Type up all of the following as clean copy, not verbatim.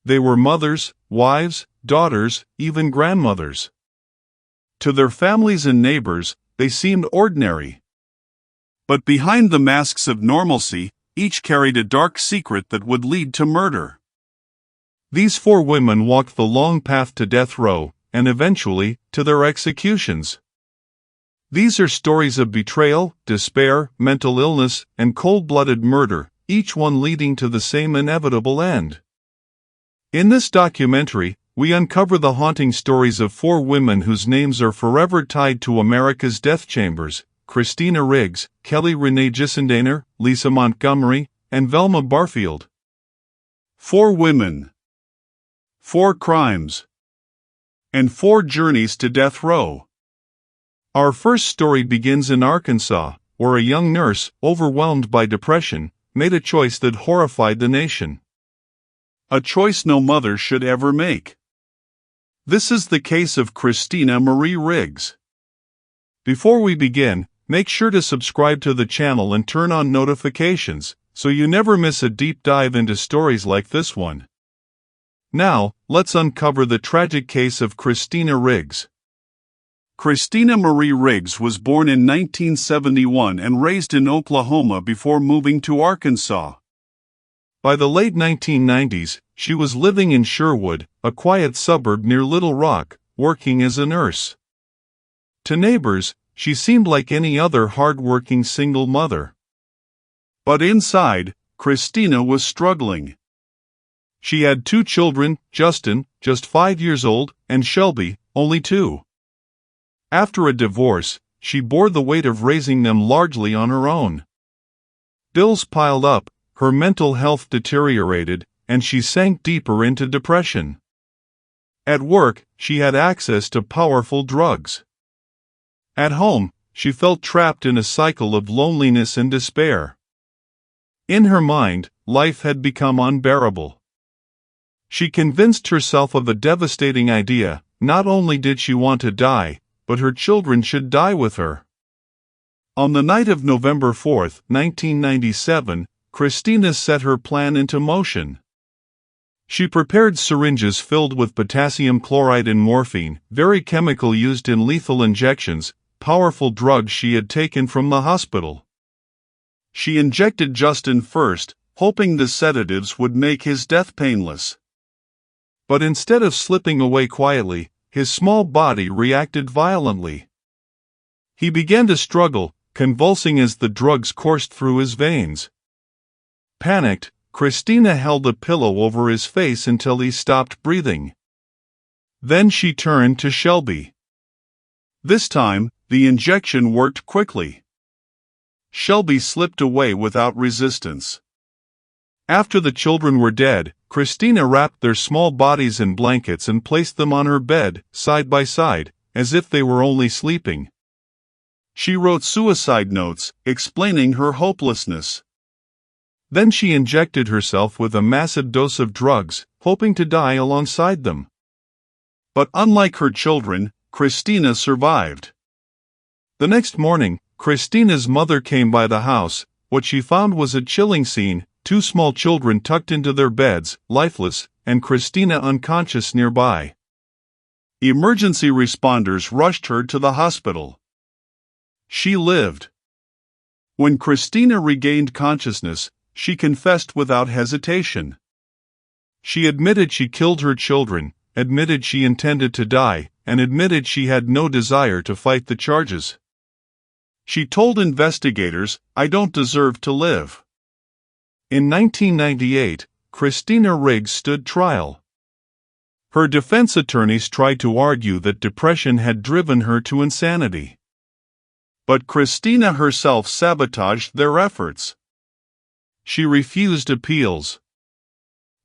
They were mothers, wives, daughters, even grandmothers. To their families and neighbors, they seemed ordinary. But behind the masks of normalcy, each carried a dark secret that would lead to murder. These 4 women walked the long path to death row, and eventually, to their executions. These are stories of betrayal, despair, mental illness, and cold-blooded murder, each one leading to the same inevitable end. In this documentary, we uncover the haunting stories of 4 women whose names are forever tied to America's death chambers: Christina Riggs, Kelly Renee Gissendaner, Lisa Montgomery, and Velma Barfield. 4 women, 4 crimes, and 4 journeys to death row. Our first story begins in Arkansas, where a young nurse, overwhelmed by depression, made a choice that horrified the nation. A choice no mother should ever make. This is the case of Christina Marie Riggs. Before we begin, make sure to subscribe to the channel and turn on notifications, so you never miss a deep dive into stories like this one. Now, let's uncover the tragic case of Christina Riggs. Christina Marie Riggs was born in 1971 and raised in Oklahoma before moving to Arkansas. By the late 1990s, she was living in Sherwood, a quiet suburb near Little Rock, working as a nurse. To neighbors, she seemed like any other hard-working single mother. But inside, Christina was struggling. She had 2 children, Justin, just 5 years old, and Shelby, only 2. After a divorce, she bore the weight of raising them largely on her own. Bills piled up, her mental health deteriorated, and she sank deeper into depression. At work, she had access to powerful drugs. At home, she felt trapped in a cycle of loneliness and despair. In her mind, life had become unbearable. She convinced herself of a devastating idea: not only did she want to die, but her children should die with her. On the night of November 4, 1997, Christina set her plan into motion. She prepared syringes filled with potassium chloride and morphine, very chemical used in lethal injections, powerful drugs she had taken from the hospital. She injected Justin first, hoping the sedatives would make his death painless. But instead of slipping away quietly, his small body reacted violently. He began to struggle, convulsing as the drugs coursed through his veins. Panicked, Christina held a pillow over his face until he stopped breathing. Then she turned to Shelby. This time, the injection worked quickly. Shelby slipped away without resistance. After the children were dead, Christina wrapped their small bodies in blankets and placed them on her bed, side by side, as if they were only sleeping. She wrote suicide notes, explaining her hopelessness. Then she injected herself with a massive dose of drugs, hoping to die alongside them. But unlike her children, Christina survived. The next morning, Christina's mother came by the house. What she found was a chilling scene: 2 small children tucked into their beds, lifeless, and Christina unconscious nearby. Emergency responders rushed her to the hospital. She lived. When Christina regained consciousness, she confessed without hesitation. She admitted she killed her children, admitted she intended to die, and admitted she had no desire to fight the charges. She told investigators, "I don't deserve to live." In 1998, Christina Riggs stood trial. Her defense attorneys tried to argue that depression had driven her to insanity. But Christina herself sabotaged their efforts. She refused appeals.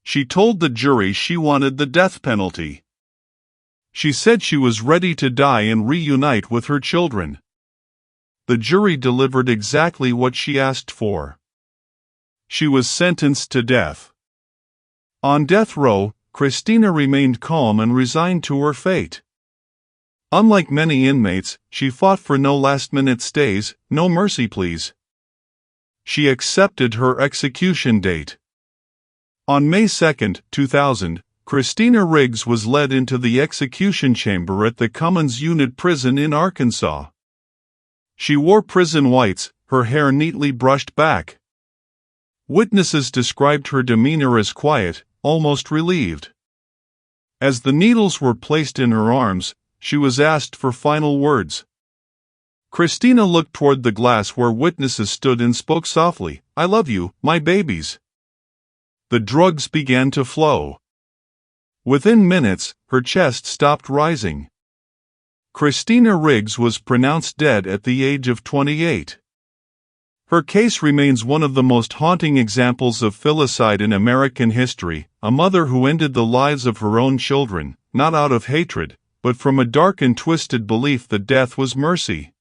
She told the jury she wanted the death penalty. She said she was ready to die and reunite with her children. The jury delivered exactly what she asked for. She was sentenced to death. On death row, Christina remained calm and resigned to her fate. Unlike many inmates, she fought for no last-minute stays, no mercy pleas. She accepted her execution date. On May 2, 2000, Christina Riggs was led into the execution chamber at the Cummins Unit Prison in Arkansas. She wore prison whites, her hair neatly brushed back. Witnesses described her demeanor as quiet, almost relieved. As the needles were placed in her arms, she was asked for final words. Christina looked toward the glass where witnesses stood and spoke softly, "I love you, my babies." The drugs began to flow. Within minutes, her chest stopped rising. Christina Riggs was pronounced dead at the age of 28. Her case remains one of the most haunting examples of filicide in American history, a mother who ended the lives of her own children, not out of hatred, but from a dark and twisted belief that death was mercy.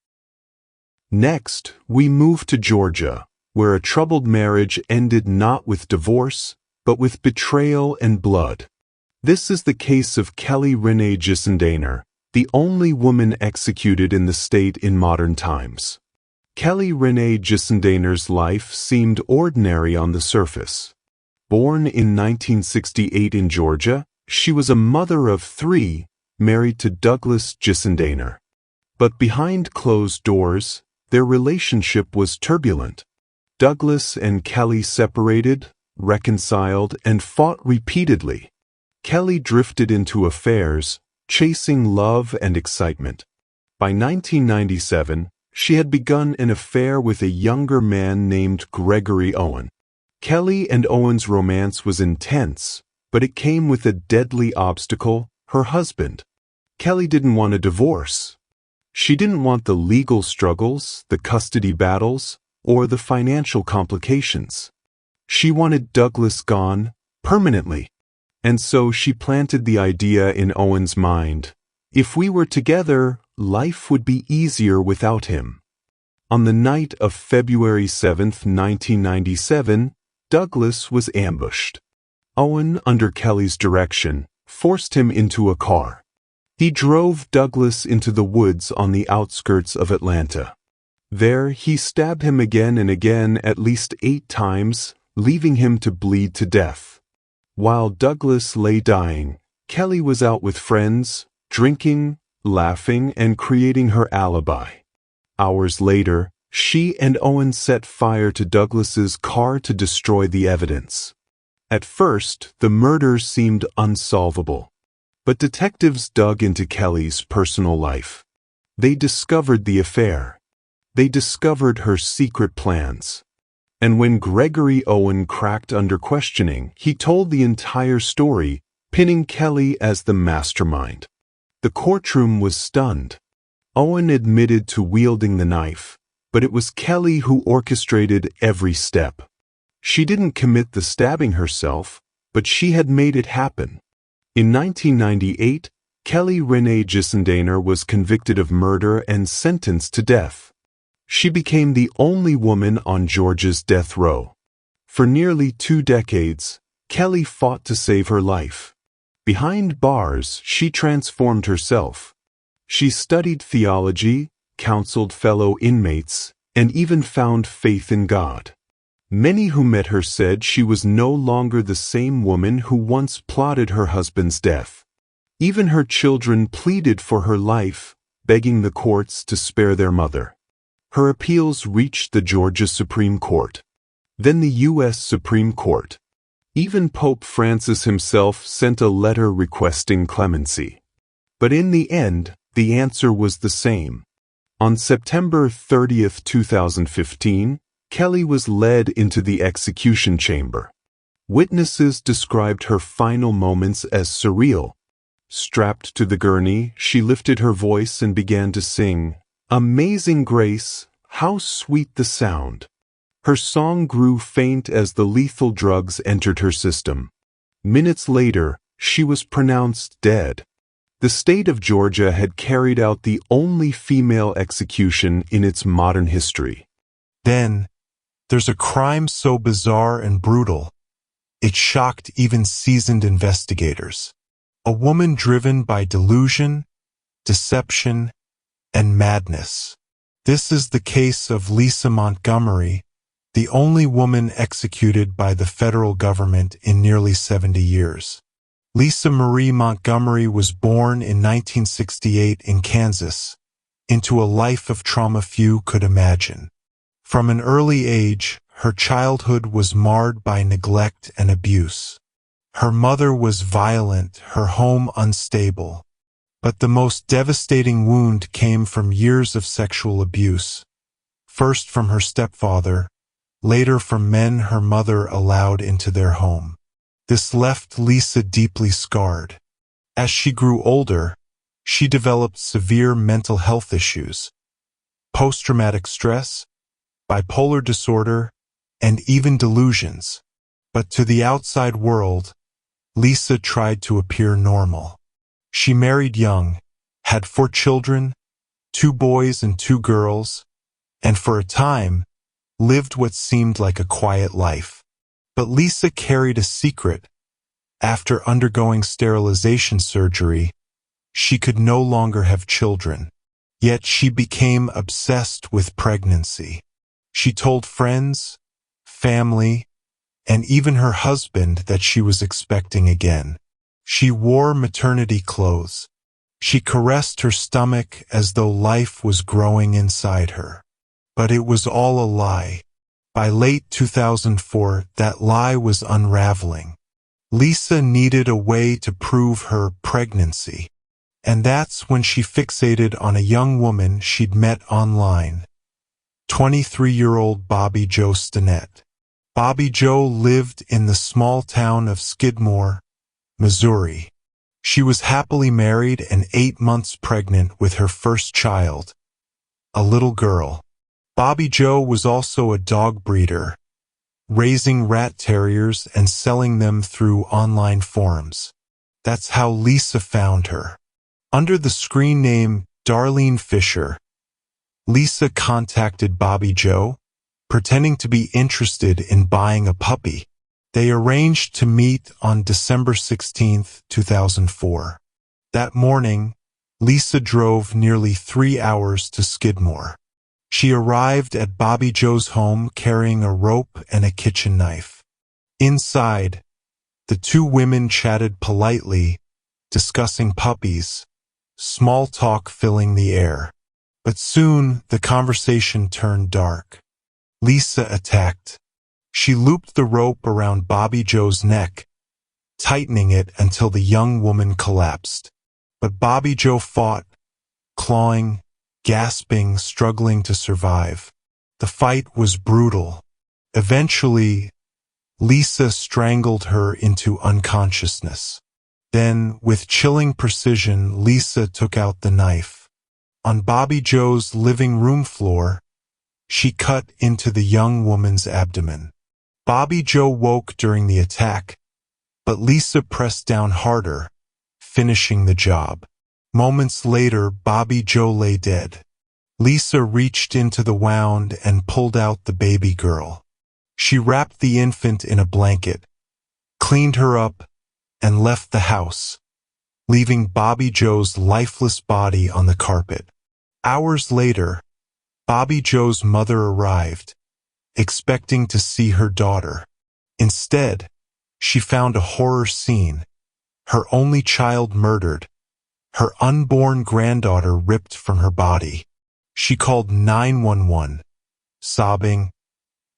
Next, we move to Georgia, where a troubled marriage ended not with divorce, but with betrayal and blood. This is the case of Kelly Renee Gissendaner, the only woman executed in the state in modern times. Kelly Renee Gissendaner's life seemed ordinary on the surface. Born in 1968 in Georgia, she was a mother of 3, married to Douglas Gissendaner. But behind closed doors, their relationship was turbulent. Douglas and Kelly separated, reconciled, and fought repeatedly. Kelly drifted into affairs, chasing love and excitement. By 1997, she had begun an affair with a younger man named Gregory Owen. Kelly and Owen's romance was intense, but it came with a deadly obstacle, her husband. Kelly didn't want a divorce. She didn't want the legal struggles, the custody battles, or the financial complications. She wanted Douglas gone, permanently. And so she planted the idea in Owen's mind. If we were together, life would be easier without him. On the night of February 7, 1997, Douglas was ambushed. Owen, under Kelly's direction, forced him into a car. He drove Douglas into the woods on the outskirts of Atlanta. There, he stabbed him again and again at least 8 times, leaving him to bleed to death. While Douglas lay dying, Kelly was out with friends, drinking, laughing, and creating her alibi. Hours later, she and Owen set fire to Douglas's car to destroy the evidence. At first, the murder seemed unsolvable. But detectives dug into Kelly's personal life. They discovered the affair. They discovered her secret plans. And when Gregory Owen cracked under questioning, he told the entire story, pinning Kelly as the mastermind. The courtroom was stunned. Owen admitted to wielding the knife, but it was Kelly who orchestrated every step. She didn't commit the stabbing herself, but she had made it happen. In 1998, Kelly Renee Gissendaner was convicted of murder and sentenced to death. She became the only woman on Georgia's death row. For nearly 2 decades, Kelly fought to save her life. Behind bars, she transformed herself. She studied theology, counseled fellow inmates, and even found faith in God. Many who met her said she was no longer the same woman who once plotted her husband's death. Even her children pleaded for her life, begging the courts to spare their mother. Her appeals reached the Georgia Supreme Court, then the U.S. Supreme Court. Even Pope Francis himself sent a letter requesting clemency. But in the end, the answer was the same. On September 30, 2015, Kelly was led into the execution chamber. Witnesses described her final moments as surreal. Strapped to the gurney, she lifted her voice and began to sing, "Amazing Grace, how sweet the sound." Her song grew faint as the lethal drugs entered her system. Minutes later, she was pronounced dead. The state of Georgia had carried out the only female execution in its modern history. Then, there's a crime so bizarre and brutal, it shocked even seasoned investigators. A woman driven by delusion, deception, and madness. This is the case of Lisa Montgomery, the only woman executed by the federal government in nearly 70 years. Lisa Marie Montgomery was born in 1968 in Kansas, into a life of trauma few could imagine. From an early age, her childhood was marred by neglect and abuse. Her mother was violent, her home unstable. But the most devastating wound came from years of sexual abuse, first from her stepfather, later from men her mother allowed into their home. This left Lisa deeply scarred. As she grew older, she developed severe mental health issues, post-traumatic stress, bipolar disorder, and even delusions. But to the outside world, Lisa tried to appear normal. She married young, had 4 children, 2 boys and 2 girls, and for a time, lived what seemed like a quiet life. But Lisa carried a secret. After undergoing sterilization surgery, she could no longer have children. Yet she became obsessed with pregnancy. She told friends, family, and even her husband that she was expecting again. She wore maternity clothes. She caressed her stomach as though life was growing inside her. But it was all a lie. By late 2004, that lie was unraveling. Lisa needed a way to prove her pregnancy. And that's when she fixated on a young woman she'd met online, 23-year-old Bobby Jo Stinnett. Bobby Jo lived in the small town of Skidmore, Missouri. She was happily married and 8 months pregnant with her first child, a little girl. Bobby Jo was also a dog breeder, raising rat terriers and selling them through online forums. That's how Lisa found her. Under the screen name Darlene Fisher, Lisa contacted Bobby Jo, pretending to be interested in buying a puppy. They arranged to meet on December 16, 2004. That morning, Lisa drove nearly 3 hours to Skidmore. She arrived at Bobby Jo's home carrying a rope and a kitchen knife. Inside, the 2 women chatted politely, discussing puppies, small talk filling the air. But soon, the conversation turned dark. Lisa attacked. She looped the rope around Bobby Jo's neck, tightening it until the young woman collapsed. But Bobby Jo fought, clawing, gasping, struggling to survive. The fight was brutal. Eventually, Lisa strangled her into unconsciousness. Then, with chilling precision, Lisa took out the knife. On Bobby Jo's living room floor, she cut into the young woman's abdomen. Bobby Jo woke during the attack, but Lisa pressed down harder, finishing the job. Moments later, Bobby Jo lay dead. Lisa reached into the wound and pulled out the baby girl. She wrapped the infant in a blanket, cleaned her up, and left the house, leaving Bobby Jo's lifeless body on the carpet. Hours later, Bobby Jo's mother arrived, expecting to see her daughter. Instead, she found a horror scene, her only child murdered, her unborn granddaughter ripped from her body. She called 911, sobbing,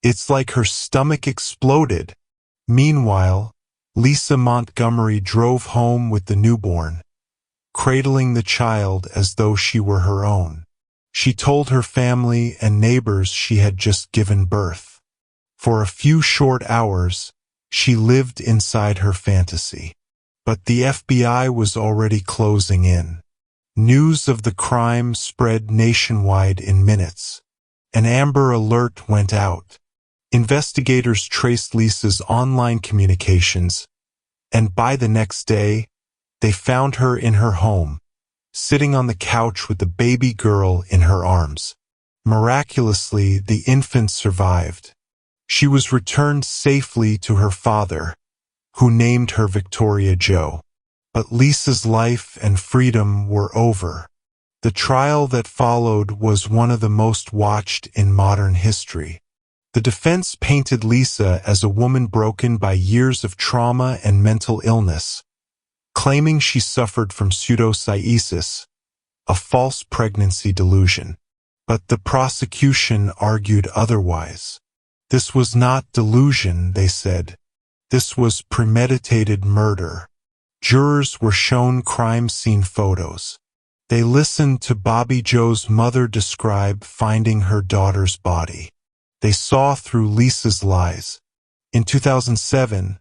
"It's like her stomach exploded." Meanwhile, Lisa Montgomery drove home with the newborn, cradling the child as though she were her own. She told her family and neighbors she had just given birth. For a few short hours, she lived inside her fantasy. But the FBI was already closing in. News of the crime spread nationwide in minutes. An Amber Alert went out. Investigators traced Lisa's online communications, and by the next day, they found her in her home, sitting on the couch with the baby girl in her arms. Miraculously, the infant survived. She was returned safely to her father, who named her Victoria Jo. But Lisa's life and freedom were over. The trial that followed was one of the most watched in modern history. The defense painted Lisa as a woman broken by years of trauma and mental illness, claiming she suffered from pseudocyesis, a false pregnancy delusion. But the prosecution argued otherwise. This was not delusion, they said. This was premeditated murder. Jurors were shown crime scene photos. They listened to Bobby Joe's mother describe finding her daughter's body. They saw through Lisa's lies. In 2007,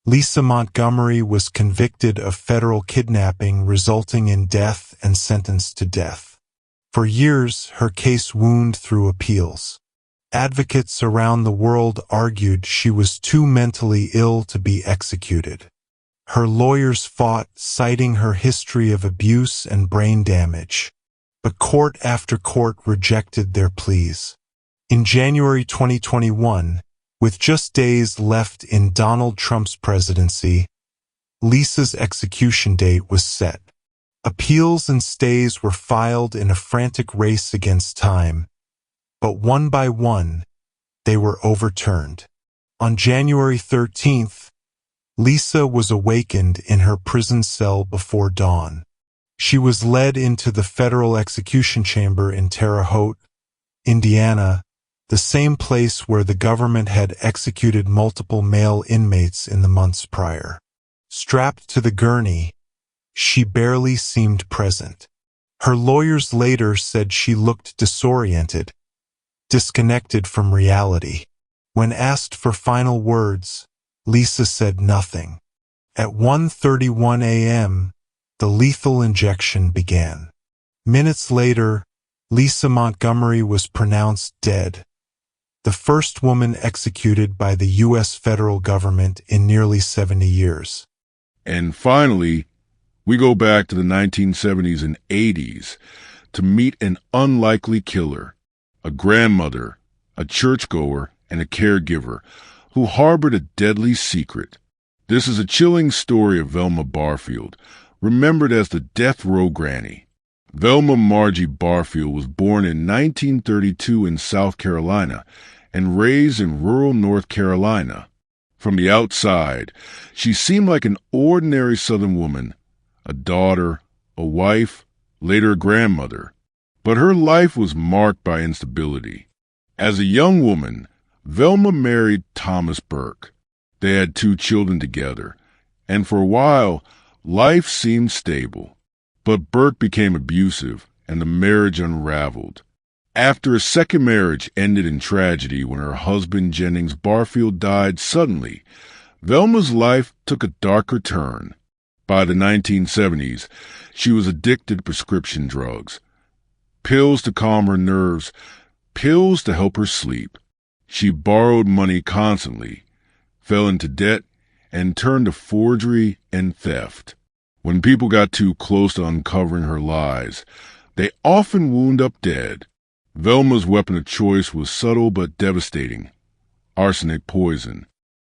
Lisa Montgomery was convicted of federal kidnapping resulting in death and sentenced to death. For years, her case wound through appeals. Advocates around the world argued she was too mentally ill to be executed. Her lawyers fought, citing her history of abuse and brain damage. But court after court rejected their pleas. In January 2021, with just days left in Donald Trump's presidency, Lisa's execution date was set. Appeals and stays were filed in a frantic race against time, but one by one, they were overturned. On January 13th, Lisa was awakened in her prison cell before dawn. She was led into the federal execution chamber in Terre Haute, Indiana, the same place where the government had executed multiple male inmates in the months prior. Strapped to the gurney, she barely seemed present. Her lawyers later said she looked disoriented, disconnected from reality. When asked for final words, Lisa said nothing. At 1:31 a.m., the lethal injection began. Minutes later, Lisa Montgomery was pronounced dead, the first woman executed by the U.S. federal government in nearly 70 years. And finally, we go back to the 1970s and 80s to meet an unlikely killer, a grandmother, a churchgoer, and a caregiver who harbored a deadly secret. This is a chilling story of Velma Barfield, remembered as the death row granny. Velma Margie Barfield was born in 1932 in South Carolina and raised in rural North Carolina. From the outside, she seemed like an ordinary Southern woman, a daughter, a wife, later a grandmother. But her life was marked by instability. As a young woman, Velma married Thomas Burke. They had 2 children together, and for a while, life seemed stable. But Burke became abusive, and the marriage unraveled. After a second marriage ended in tragedy when her husband Jennings Barfield died suddenly, Velma's life took a darker turn. By the 1970s, she was addicted to prescription drugs. Pills to calm her nerves, pills to help her sleep. She borrowed money constantly, fell into debt, and turned to forgery and theft. When people got too close to uncovering her lies, they often wound up dead. Velma's weapon of choice was subtle but devastating: arsenic poison.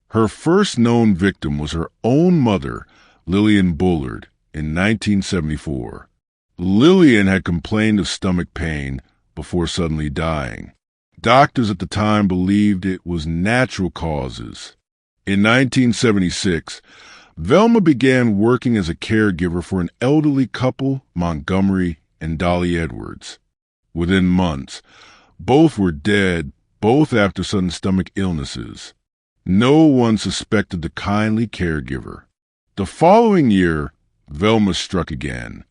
Her first known victim was her own mother, Lillian Bullard, in 1974. Lillian had complained of stomach pain before suddenly dying. Doctors at the time believed it was natural causes. In 1976, Velma began working as a caregiver for an elderly couple, Montgomery and Dolly Edwards. Within months, both were dead, both after sudden stomach illnesses. No one suspected the kindly caregiver. The following year, Velma struck again.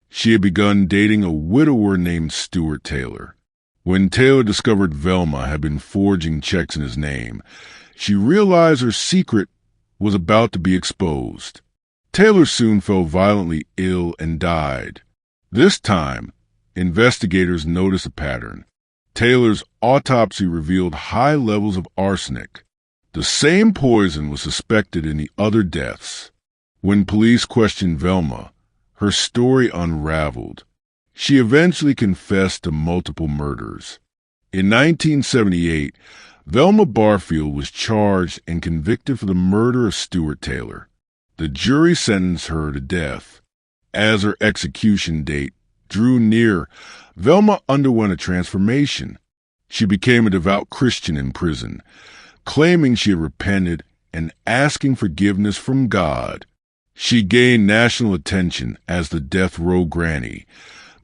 She had begun dating a widower named Stuart Taylor. When Taylor discovered Velma had been forging checks in his name, she realized her secret was about to be exposed. Taylor soon fell violently ill and died. This time, investigators noticed a pattern. Taylor's autopsy revealed high levels of arsenic. The same poison was suspected in the other deaths. When police questioned Velma, her story unraveled. She eventually confessed to multiple murders. In 1978, Velma Barfield was charged and convicted for the murder of Stuart Taylor. The jury sentenced her to death. As her execution date drew near, Velma underwent a transformation. She became a devout Christian in prison, claiming she had repented and asking forgiveness from God. She gained national attention as the death row granny,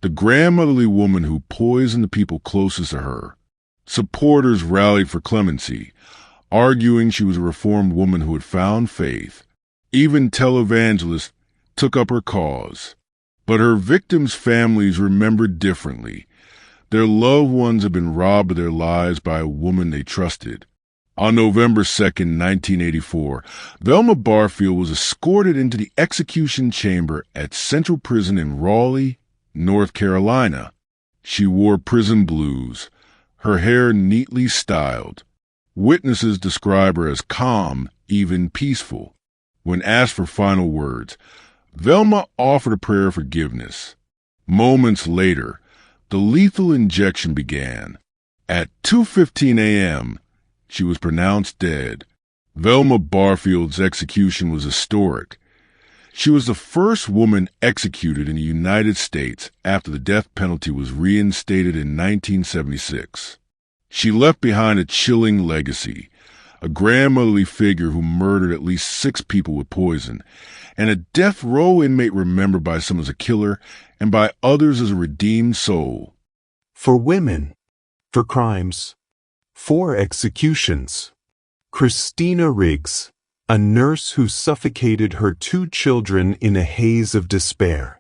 the grandmotherly woman who poisoned the people closest to her. Supporters rallied for clemency, arguing she was a reformed woman who had found faith. Even televangelists took up her cause. But her victims' families remembered differently. Their loved ones had been robbed of their lives by a woman they trusted. On November 2nd, 1984, Velma Barfield was escorted into the execution chamber at Central Prison in Raleigh, North Carolina. She wore prison blues, her hair neatly styled. Witnesses describe her as calm, even peaceful. When asked for final words, Velma offered a prayer of forgiveness. Moments later, the lethal injection began. At 2:15 a.m., she was pronounced dead. Velma Barfield's execution was historic. She was the first woman executed in the United States after the death penalty was reinstated in 1976. She left behind a chilling legacy, a grandmotherly figure who murdered at least 6 people with poison, and a death row inmate remembered by some as a killer and by others as a redeemed soul. For women, for crimes, for executions. Christina Riggs, a nurse who suffocated her 2 children in a haze of despair.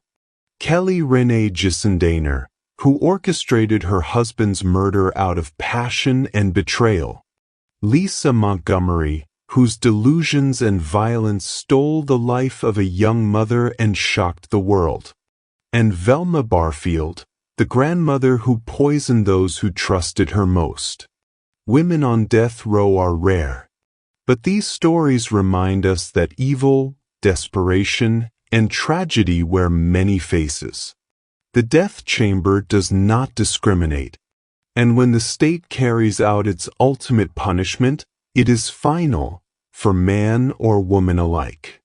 Renee Gissendaner, who orchestrated her husband's murder out of passion and betrayal. Lisa Montgomery, whose delusions and violence stole the life of a young mother and shocked the world. And Velma Barfield, the grandmother who poisoned those who trusted her most. Women on death row are rare, but these stories remind us that evil, desperation, and tragedy wear many faces. The death chamber does not discriminate, and when the state carries out its ultimate punishment, it is final for man or woman alike.